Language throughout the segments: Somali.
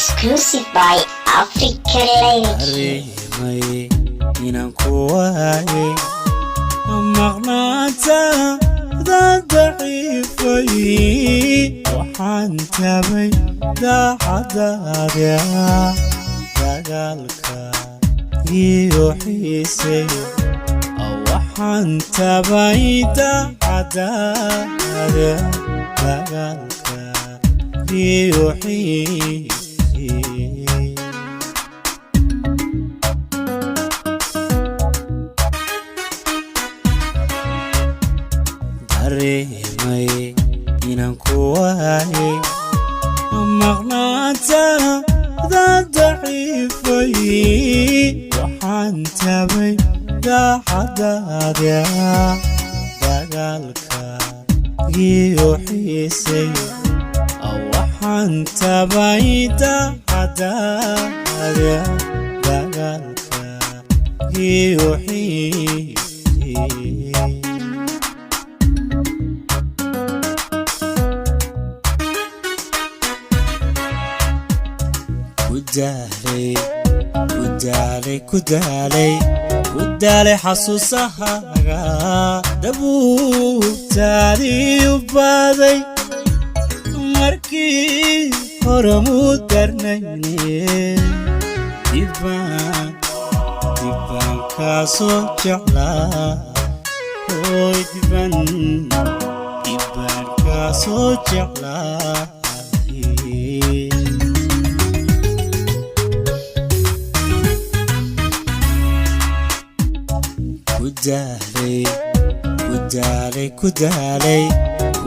Exclusive by Africa Lady. أريمي ينكواي مغناتا ذا ضعيفي وحنتبي ذا حداديا دقالك يوحيسي وحنتبي ذا حداديا دقالك يوحيسي أريمي ينكواي مغناتا ذا ضعيفي وحنتبي ذا حداديا دقالك يوحيسي وحنتبي ذا حداديا دقالك يوحيسي كدالي حسوسها دبوبتادي وبادي مركي هرمو درنيني ديبان كاسو جعلا اوي ديبان كاسو جعلا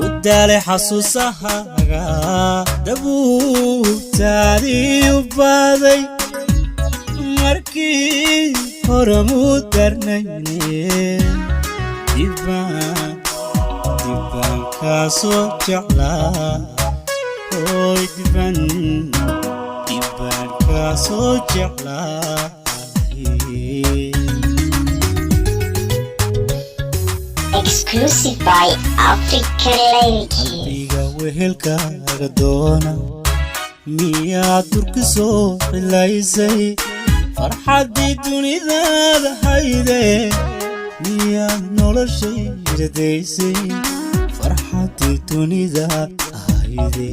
كدالي حسوسها دبوبتادي وبادي مركي هرمو درنيني ديبان كاسو جعلا اوي ديبان كاسو جعلا Exclusive by Africa Lady. qalbiga wehelkaaga doona miyaa turki soo cilaysay farxaddii dunidaada hayde miyaad noloshayda daysay farxaddii dunidaada hayde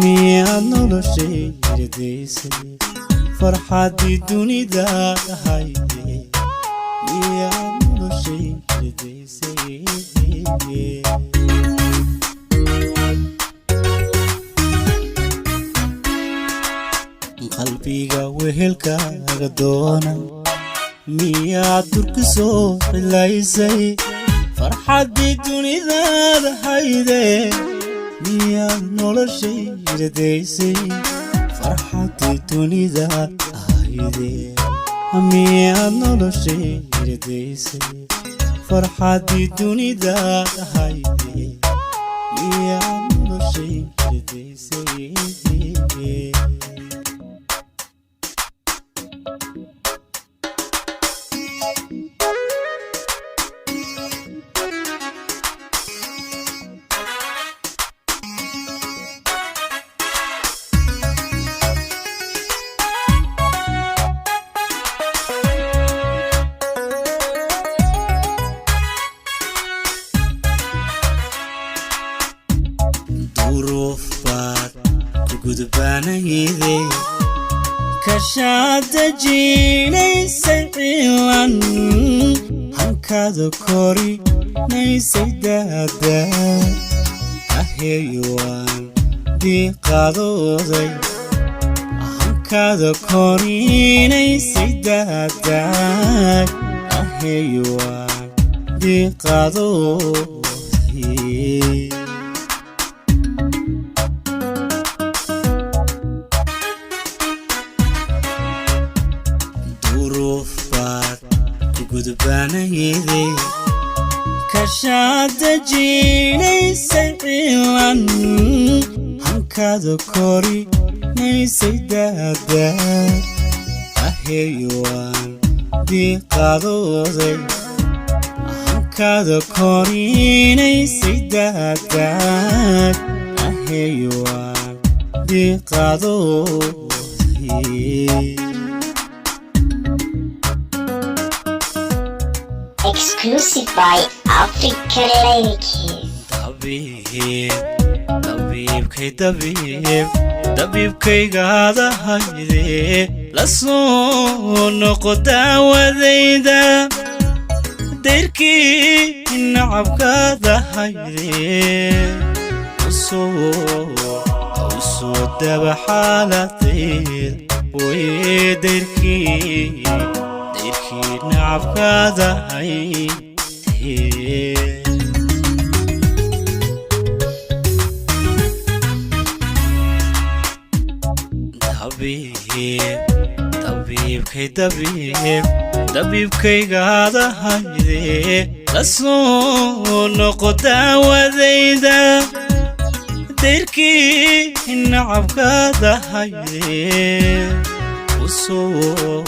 miyaad noloshayda daysay farxaddii dunidaada hayde miyaad noloshayda daysay qalbiga wehelkaaga doona miyaad turki soo cilaysay farxaddii dunidaada hayde miyaad noloshayda daysay farxaddii dunidaada hayde miyaad noloshayda daysay farxaddii dunidaada hayde miyaad noloshayda daysay ظروفات كقدبانيدي كشاد جيني سيلان هنكادو كوري نيسي دادا أهيوان دي قادو زي هنكادو كوري نيسي دادا أهيوان دي قادو زي كقدبانيدي كشاد جيني سيلان هنكادو كوري نيسي دادا أهيوان دي قادو زي هنكادو كوري نيسي دادا أهيوان diiqadoodii Exclusive by Africa Lake. dabiibkaygaada hayde la soo noqo daawadayda dayrkii nacabkaada hayde usoo daba xaaladayda way dayrkii nacabkaada hayde dabiibkaygaada hayde la soo noqo daawadayda dayrkii nacabkaada hayde usoo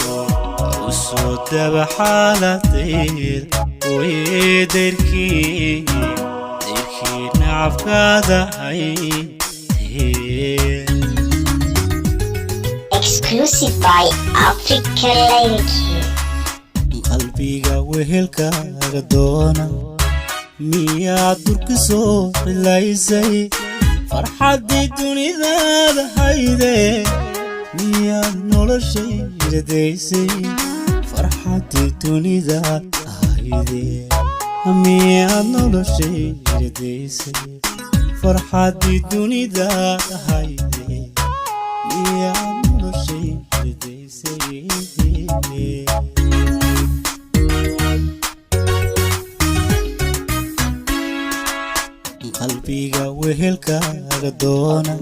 daba xaaladayda way dayrkii nacabkaada hayde Exclusive by Africa Lake. qalbiga wehelkaaga doona miyaad durka soo cilaysay farxaddii dunidaada hayde miyaad noloshayda daysay farxaddii dunidaada hayde miyaad noloshayda daysay farxaddii dunidaada hayde miyaad qalbiga wehelkaaga doona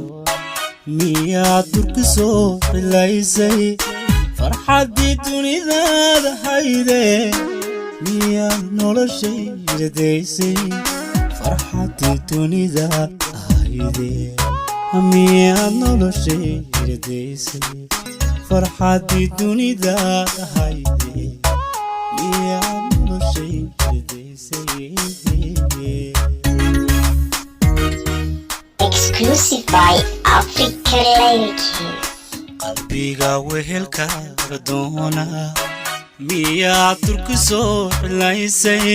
miyaad durka soo cilaysay farxaddii dunidaada hayde miyaad noloshayda daysay farxaddii dunidaada hayde miyaad noloshayda daysay farxaddii dunidaada hayde miyaad noloshayda daysay Exclusive by Africa Lake. qalbiga wehelkaaga doona miyaad durka soo cilaysay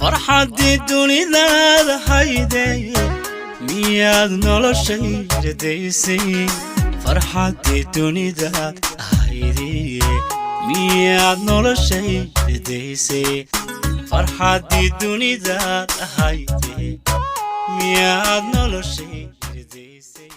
farxaddii dunidaada hayde miyaad noloshayda daysay farxaddii dunidaada hayde miyaad noloshayda daysay farxaddii dunidaada hayde miyaad noloshayda daysay